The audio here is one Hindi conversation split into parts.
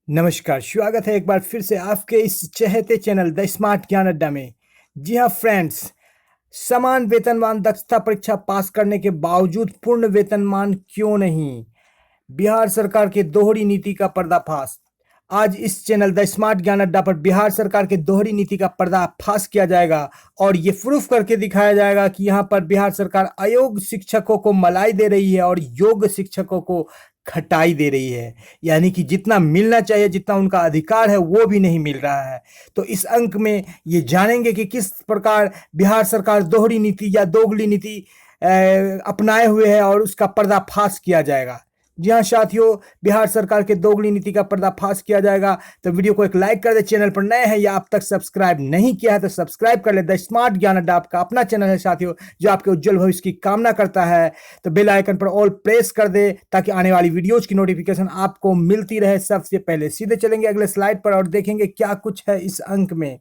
नमस्कार, स्वागत है एक बार फिर से आपके इस चहेते चैनल द स्मार्ट ज्ञान अड्डा में। जी हाँ फ्रेंड्स, समान वेतनमान दक्षता परीक्षा पास करने के बावजूद पूर्ण वेतनमान क्यों नहीं? बिहार सरकार के दोहरी नीति का पर्दाफाश। आज इस चैनल द स्मार्ट ज्ञान अड्डा पर बिहार सरकार के दोहरी नीति का पर्दाफाश किया जाएगा और ये प्रूफ करके दिखाया जाएगा कि यहाँ पर बिहार सरकार अयोग्य शिक्षकों को मलाई दे रही है और योग्य शिक्षकों को खटाई दे रही है। यानी कि जितना मिलना चाहिए, जितना उनका अधिकार है, वो भी नहीं मिल रहा है। तो इस अंक में ये जानेंगे कि किस प्रकार बिहार सरकार दोहरी नीति या दोगली नीति अपनाए हुए है और उसका पर्दाफाश किया जाएगा। जी हाँ साथियों, बिहार सरकार के दोगली नीति का पर्दाफाश किया जाएगा। तो वीडियो को एक लाइक कर दे, चैनल पर नए हैं या अब तक सब्सक्राइब नहीं किया है तो सब्सक्राइब कर ले। द स्मार्ट ज्ञान अड्डा आपका अपना चैनल है साथियों, जो आपके उज्जवल भविष्य की कामना करता है। तो बेल आइकन पर ऑल प्रेस कर दे ताकि आने वाली वीडियोज की नोटिफिकेशन आपको मिलती रहे सबसे पहले। सीधे चलेंगे अगले स्लाइड पर और देखेंगे क्या कुछ है इस अंक में।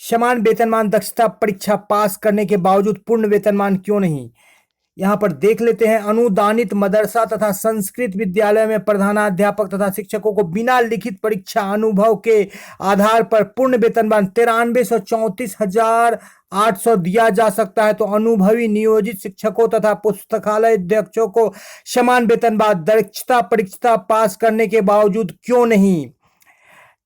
समान वेतनमान दक्षता परीक्षा पास करने के बावजूद पूर्ण वेतनमान क्यों नहीं? यहाँ पर देख लेते हैं। अनुदानित मदरसा तथा संस्कृत विद्यालय में प्रधानाध्यापक तथा शिक्षकों को बिना लिखित परीक्षा अनुभव के आधार पर पूर्ण वेतनमान 93,34,800 दिया जा सकता है, तो अनुभवी नियोजित शिक्षकों तथा पुस्तकालय अध्यक्षों को समान वेतनमान दक्षता परीक्षा पास करने के बावजूद क्यों नहीं?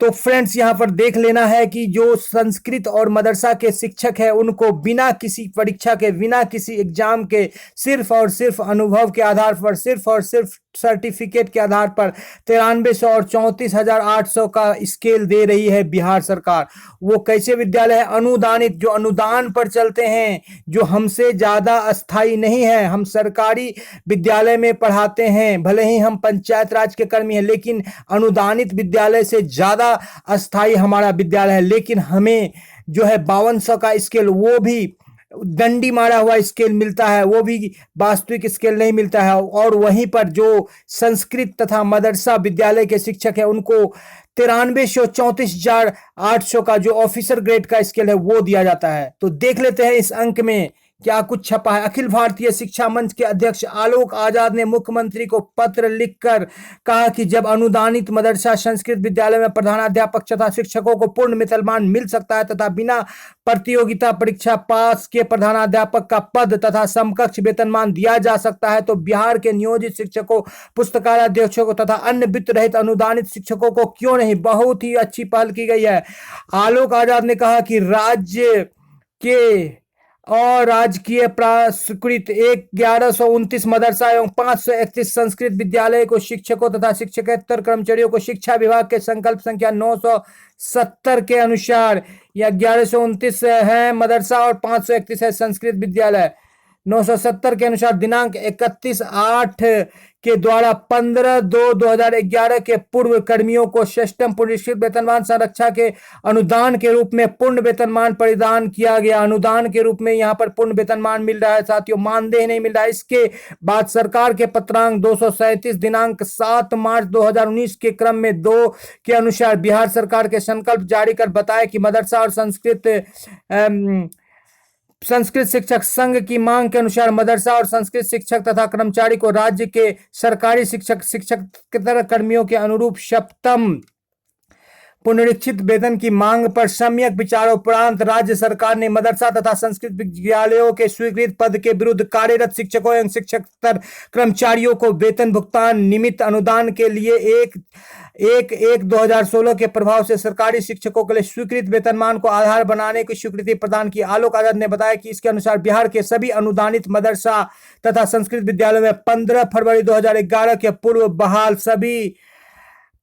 तो फ्रेंड्स, यहाँ पर देख लेना है कि जो संस्कृत और मदरसा के शिक्षक हैं उनको बिना किसी परीक्षा के, बिना किसी एग्जाम के, सिर्फ और सिर्फ अनुभव के आधार पर, सिर्फ और सिर्फ सर्टिफिकेट के आधार पर 9300 और 34,800 का स्केल दे रही है बिहार सरकार। वो कैसे विद्यालय है? अनुदानित, जो अनुदान पर चलते हैं, जो हमसे ज्यादा अस्थाई नहीं है। हम सरकारी विद्यालय में पढ़ाते हैं, भले ही हम पंचायत राज के कर्मी हैं, लेकिन अनुदानित विद्यालय से ज्यादा अस्थाई हमारा विद्यालय है। लेकिन हमें जो है 5200 का स्केल, वो भी डंडी मारा हुआ स्केल मिलता है, वो भी वास्तविक स्केल नहीं मिलता है। और वहीं पर जो संस्कृत तथा मदरसा विद्यालय के शिक्षक है उनको 9300 34,800 का जो ऑफिसर ग्रेड का स्केल है वो दिया जाता है। तो देख लेते हैं इस अंक में क्या कुछ छपा है। अखिल भारतीय शिक्षा मंच के अध्यक्ष आलोक आजाद ने मुख्यमंत्री को पत्र लिखकर कहा कि जब अनुदानित मदरसा संस्कृत विद्यालय में प्रधानाध्यापक तथा शिक्षकों को पूर्ण वेतनमान मिल सकता है तथा बिना प्रतियोगिता परीक्षा पास के प्रधानाध्यापक का पद तथा समकक्ष वेतनमान दिया जा सकता है, तो बिहार के नियोजित शिक्षकों, पुस्तकालय अध्यक्षों को तथा अन्य वित्त रहित अनुदानित शिक्षकों को क्यों नहीं? बहुत ही अच्छी पहल की गई है। आलोक आजाद ने कहा कि राज्य के और राजकीय प्रास्कृत 1129 मदरसा एवं 531 संस्कृत विद्यालय को शिक्षकों तथा शिक्षकेतर कर्मचारियों को शिक्षा विभाग के संकल्प संख्या 970 के अनुसार, या 1129 है मदरसा और 531 है संस्कृत विद्यालय, 970 के अनुसार दिनांक 31/8 के द्वारा 15/2/2011 के पूर्व कर्मियों को षष्टम पुनरीक्षित वेतनमान संरक्षा के अनुदान के रूप में पूर्ण वेतनमान प्रदान किया गया। अनुदान के रूप में यहाँ पर पूर्ण वेतनमान मिल रहा है साथियों, मानदेय नहीं मिल रहा है। इसके बाद सरकार के पत्रांक 237 दिनांक 7 मार्च 2019 के क्रम में 2 के अनुसार बिहार सरकार के संकल्प जारी कर बताया कि मदरसा और संस्कृत शिक्षक संघ की मांग के अनुसार मदरसा और संस्कृत शिक्षक तथा कर्मचारी को राज्य के सरकारी शिक्षकेतर कर्मियों के अनुरूप सप्तम पुनरीक्षित वेतन की मांग पर सम्यक विचारोपरांत राज्य सरकार ने मदरसा तथा संस्कृत विद्यालयों के स्वीकृत पद के विरुद्ध कार्यरत शिक्षकों एवं शिक्षकेतर कर्मचारियों को वेतन भुगतान निमित्त अनुदान के लिए 1/1/2016 के प्रभाव से सरकारी शिक्षकों के लिए स्वीकृत वेतनमान को आधार बनाने की स्वीकृति प्रदान की। आलोक आजाद ने बताया कि इसके अनुसार बिहार के सभी अनुदानित मदरसा तथा संस्कृत विद्यालयों में 15 फरवरी 2011 के पूर्व बहाल सभी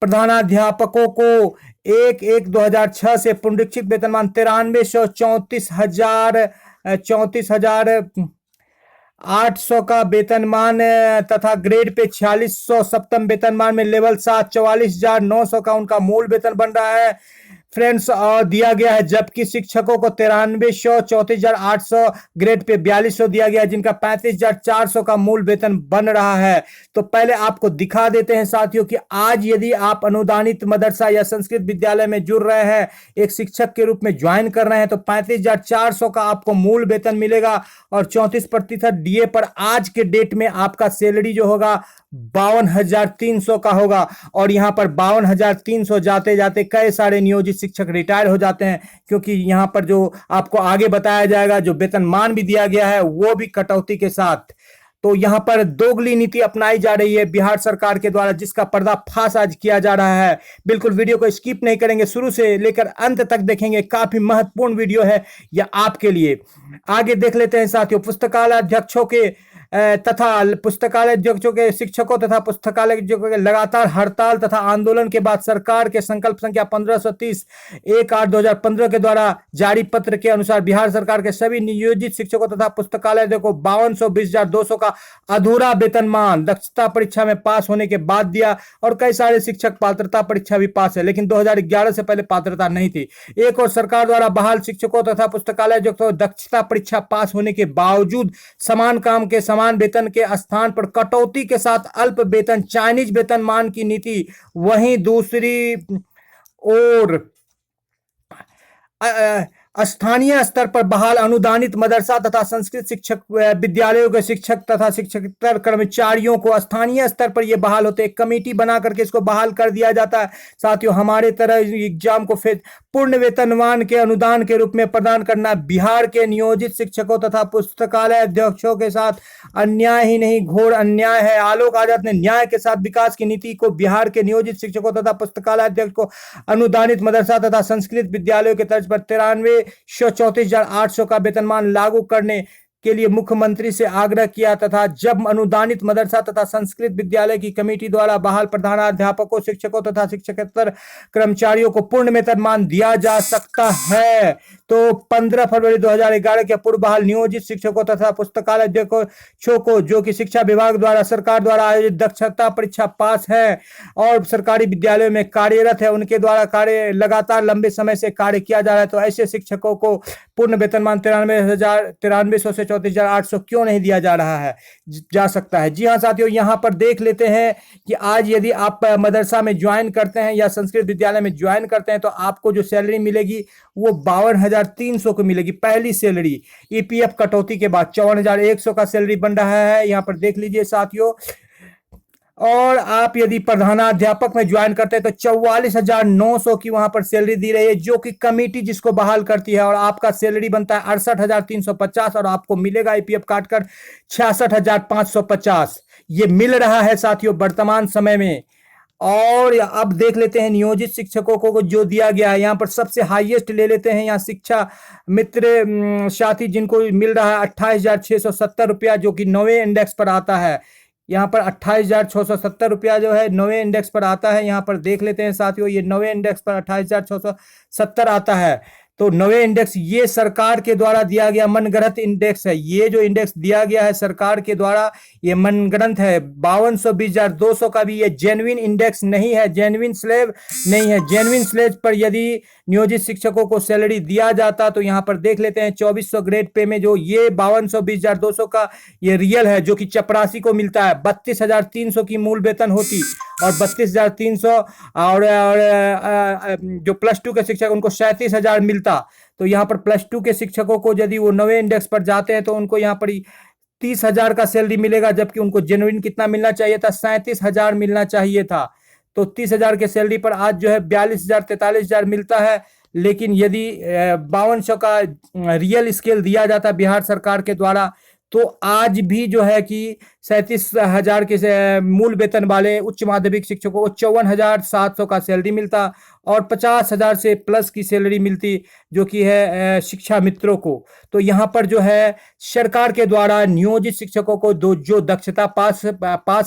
प्रधानाध्यापकों को 1/1/2006 से पुनरीक्षित वेतनमान 9300 34,800 का वेतनमान तथा ग्रेड पे 4600 सप्तम वेतनमान में लेवल 7 44,900 का उनका मूल वेतन बन रहा है फ्रेंड्स, और दिया गया है। जबकि शिक्षकों को 9300 34,800 ग्रेड पे 4200 दिया गया है, जिनका 35,400 का मूल वेतन बन रहा है। तो पहले आपको दिखा देते हैं साथियों कि आज यदि आप अनुदानित मदरसा या संस्कृत विद्यालय में जुड़ रहे हैं, एक शिक्षक के रूप में ज्वाइन कर रहे हैं, तो 35,400 का आपको मूल वेतन मिलेगा और 34% डीए पर आज के डेट में आपका सैलरी जो होगा 52,300 का होगा। और यहाँ पर 52,300 जाते जाते कई सारे नियोजित शिक्षक रिटायर हो जाते हैं, क्योंकि यहाँ पर जो आपको आगे बताया जाएगा, जो वेतनमान भी दिया गया है वो भी कटौती के साथ। तो यहाँ पर दोगली नीति अपनाई जा रही है बिहार सरकार के द्वारा, जिसका पर्दाफाश आज किया जा रहा है। बिल्कुल वीडियो को स्किप नहीं करेंगे, शुरू से लेकर अंत तक देखेंगे, काफी महत्वपूर्ण वीडियो है यह आपके लिए। आगे देख लेते हैं साथियों, पुस्तकालय अध्यक्षों के तथा पुस्तकालय अध्यक्षों के शिक्षकों तथा पुस्तकालय अध्यक्षों के लगातार हड़ताल तथा आंदोलन के बाद सरकार के संकल्प संख्या 1530 1/8/2015 के द्वारा जारी पत्र के अनुसार बिहार सरकार के सभी नियोजित शिक्षकों तथा पुस्तकालय को 52,20,200 का अधूरा वेतनमान दक्षता परीक्षा में पास होने के बाद दिया। और कई सारे शिक्षक पात्रता परीक्षा भी पास है, लेकिन 2011 से पहले पात्रता नहीं थी। एक और सरकार द्वारा बहाल शिक्षकों तथा पुस्तकालय दक्षता परीक्षा पास होने के बावजूद समान काम के समान वेतन के स्थान पर कटौती के साथ अल्प वेतन चाइनीज वेतनमान की नीति। वहीं दूसरी ओर स्थानीय स्तर पर बहाल अनुदानित मदरसा तथा संस्कृत शिक्षक विद्यालयों के शिक्षक तथा शिक्षकेतर कर्मचारियों को स्थानीय स्तर पर यह बहाल होते, एक कमेटी बना करके इसको बहाल कर दिया जाता है। साथियों, हमारे तरह एग्जाम को फिर पूर्ण वेतनमान के अनुदान के रूप में प्रदान करना बिहार के नियोजित शिक्षकों तथा पुस्तकालय अध्यक्षों के साथ अन्याय ही नहीं, घोर अन्याय है। आलोक आजाद ने न्याय के साथ विकास की नीति को बिहार के नियोजित शिक्षकों तथा पुस्तकालय अध्यक्ष को अनुदानित मदरसा तथा संस्कृत विद्यालयों के तर्ज पर 34,34,800 का वेतनमान लागू करने के लिए मुख्यमंत्री से आग्रह किया, तथा जब अनुदानित मदरसा तथा संस्कृत विद्यालय की कमेटी द्वारा बहाल प्रधानाध्यापकों, शिक्षकों तथा शिक्षकेतर कर्मचारियों को पूर्ण वेतनमान दिया जा सकता है, तो 15 फरवरी 2011 के पूर्व बहाल नियोजित शिक्षकों तथा पुस्तकालय अध्यक्षों को, जो कि शिक्षा विभाग द्वारा सरकार द्वारा आयोजित दक्षता परीक्षा पास है और सरकारी विद्यालयों में कार्यरत है, उनके द्वारा कार्य लगातार लंबे समय से कार्य किया जा रहा है, तो ऐसे शिक्षकों को पूर्ण वेतनमान 93,900 से 34,800 क्यों नहीं दिया जा रहा है, जा सकता है। जी हाँ साथियों, यहाँ पर देख लेते हैं कि आज यदि आप मदरसा में ज्वाइन करते हैं या संस्कृत विद्यालय में ज्वाइन करते हैं, तो आपको जो सैलरी मिलेगी वो 52,300 को मिलेगी, पहली सैलरी। ईपीएफ कटौती के बाद 54,100 का सैलरी बन रहा है, यहाँ पर देख लीजिए साथियों। और आप यदि प्रधानाध्यापक में ज्वाइन करते हैं तो 44,900 की वहां पर सैलरी दी रही है, जो कि कमेटी जिसको बहाल करती है, और आपका सैलरी बनता है 68,350 और आपको मिलेगा ईपीएफ काटकर 66,550। ये मिल रहा है साथियों वर्तमान समय में। और अब देख लेते हैं नियोजित शिक्षकों को जो दिया गया है, यहाँ पर सबसे हाईएस्ट ले लेते हैं, यहाँ शिक्षा मित्र साथी जिनको मिल रहा है 28,670 रुपया, जो कि 9वें इंडेक्स पर आता है। यहाँ पर 28,670 रुपया जो है 9वें इंडेक्स पर आता है। यहाँ पर देख लेते हैं साथियों, ये 9वें इंडेक्स पर 28,670 आता है। तो 9वें इंडेक्स ये सरकार के द्वारा दिया गया मनगढ़ंत इंडेक्स है। ये जो इंडेक्स दिया गया है सरकार के द्वारा, ये मनगढ़ंत है। 52,20,200 का भी ये जेन्युइन इंडेक्स नहीं है, जेन्युइन स्लेब नहीं है। जेन्युइन स्लेब पर यदि नियोजित शिक्षकों को सैलरी दिया जाता तो यहाँ पर देख लेते हैं 2400 ग्रेड पे में जो ये 52,20,200 का ये रियल है, जो कि चपरासी को मिलता है। 32,300 की मूल वेतन होती और 32,300 और जो +2 के शिक्षक उनको 37,000 मिलता। तो यहाँ पर +2 के शिक्षकों को यदि वो 9वें इंडेक्स पर जाते हैं तो उनको यहाँ पर 30,000 का सैलरी मिलेगा, जबकि उनको जेन्युइन कितना मिलना चाहिए था, 37,000 मिलना चाहिए था। तो 30,000 के सैलरी पर आज जो है 42,000 43,000 मिलता है। लेकिन यदि 5200 का रियल स्केल दिया जाता बिहार सरकार के द्वारा, तो आज भी जो है कि 37,000 के मूल वेतन वाले उच्च माध्यमिक शिक्षकों को 54,700 का सैलरी मिलता और 50,000 से प्लस की सैलरी मिलती, जो कि है शिक्षा मित्रों को। तो यहाँ पर जो है सरकार के द्वारा नियोजित शिक्षकों को जो दक्षता पास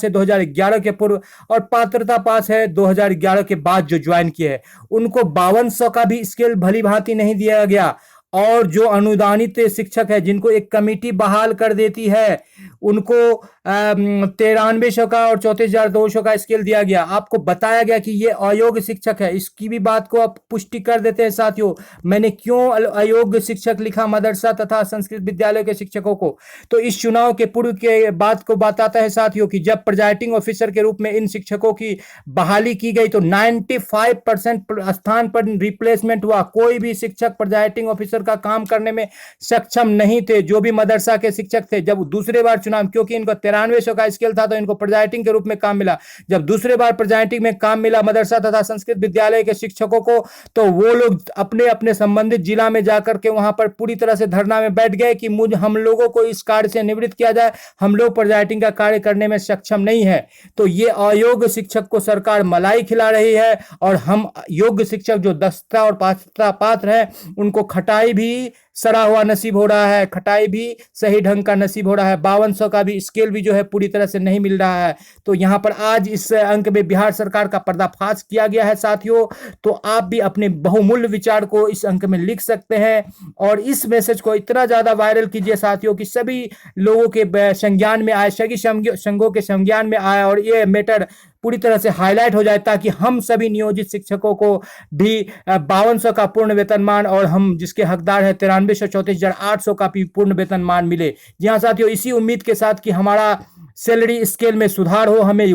है 2011 के पूर्व और पात्रता पास है 2011 के बाद जो ज्वाइन किए हैं, उनको 5200 का भी स्केल भली भांति नहीं दिया गया। और जो अनुदानित शिक्षक है जिनको एक कमेटी बहाल कर देती है, उनको 9300 का और 34,200 का स्केल दिया गया। आपको बताया गया कि ये अयोग्य शिक्षक है, इसकी भी बात को आप पुष्टि कर देते हैं साथियों। मैंने क्यों अयोग्य शिक्षक लिखा मदरसा तथा संस्कृत विद्यालय के शिक्षकों को, तो इस चुनाव के पूर्व के बात को बताता है साथियों कि जब प्रिजाइडिंग ऑफिसर के रूप में इन शिक्षकों की बहाली की गई तो 95% स्थान पर रिप्लेसमेंट हुआ। कोई भी शिक्षक प्रिजाइडिंग ऑफिसर का काम करने में सक्षम नहीं थे। जो भी मदरसा के शिक्षक थे, जब दूसरे बार चुनाव, क्योंकि इनको 9300 का स्केल था तो इनको प्रेजाइडिंग के रूप में काम मिला, जब दूसरे बार प्रेजाइडिंग में काम मिला मदरसा तथा संस्कृत विद्यालय के शिक्षकों को, तो वो लोग अपने अपने संबंधित जिला में जाकर के वहां पर पूरी तरह से धरना में बैठ गए कि हम लोगों को इस कार्य से निवृत्त किया जाए, हम लोग प्रेजाइडिंग का कार्य करने में सक्षम नहीं है। तो ये अयोग्य शिक्षक को सरकार मलाई खिला रही है और हम योग्य शिक्षक जो दक्षता और पात्रता पात्र है उनको खटाई भी सड़ा हुआ नसीब हो रहा है, खटाई भी सही ढंग का नसीब हो रहा है। 5200 का भी स्केल भी जो है पूरी तरह से नहीं मिल रहा है। तो यहाँ पर आज इस अंक में बिहार सरकार का पर्दाफाश किया गया है साथियों। तो आप भी अपने बहुमूल्य विचार को इस अंक में लिख सकते हैं और इस मैसेज को इतना ज्यादा वायरल कीजिए साथियों कि सभी लोगों के संज्ञान में आए, सभी संघों के संज्ञान में आए और ये मैटर पूरी तरह से हाईलाइट हो जाए, ताकि हम सभी नियोजित शिक्षकों को भी 5200 का पूर्ण वेतनमान और हम जिसके हकदार है 9334,800 का भी पूर्ण वेतनमान मिले। जी हाँ साथियों, इसी उम्मीद के साथ कि हमारा सैलरी स्केल में सुधार हो, हमें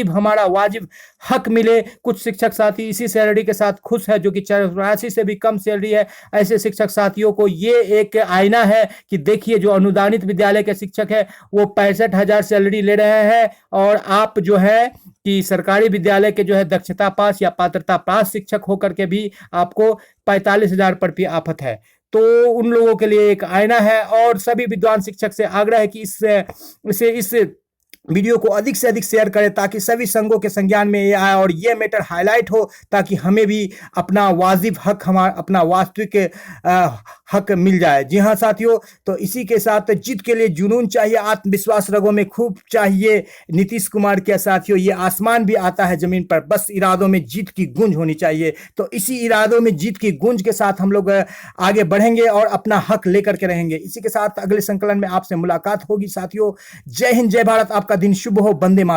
हमारा वाजिब हक मिले। कुछ शिक्षक साथी इसी सैलरी के साथ खुश है जो कि 84 से भी कम सैलरी है। ऐसे शिक्षक साथियों को ये एक आईना है कि देखिए जो अनुदानित विद्यालय के शिक्षक है वो 65,000 सैलरी ले रहे हैं और आप जो है कि सरकारी विद्यालय के जो है दक्षता पास या पात्रता पास शिक्षक होकर के भी आपको 45,000 पर भी आफत है। तो उन लोगों के लिए एक आईना है और सभी विद्वान शिक्षक से आग्रह है कि इस वीडियो को अधिक से अधिक शेयर करें ताकि सभी संघों के संज्ञान में ये आए और ये मैटर हाईलाइट हो, ताकि हमें भी अपना वाजिब हक, अपना वास्तविक हक मिल जाए। जी हाँ साथियों, तो इसी के साथ जीत के लिए जुनून चाहिए, आत्मविश्वास रगों में खूब चाहिए। नीतीश कुमार के साथियों, ये आसमान भी आता है जमीन पर, बस इरादों में जीत की गूंज होनी चाहिए। तो इसी इरादों में जीत की गूंज के साथ हम लोग आगे बढ़ेंगे और अपना हक लेकर के रहेंगे। इसी के साथ अगले संकलन में आपसे मुलाकात होगी साथियों। जय हिंद, जय भारत, आपका दिन शुभ हो। वंदे मातरम।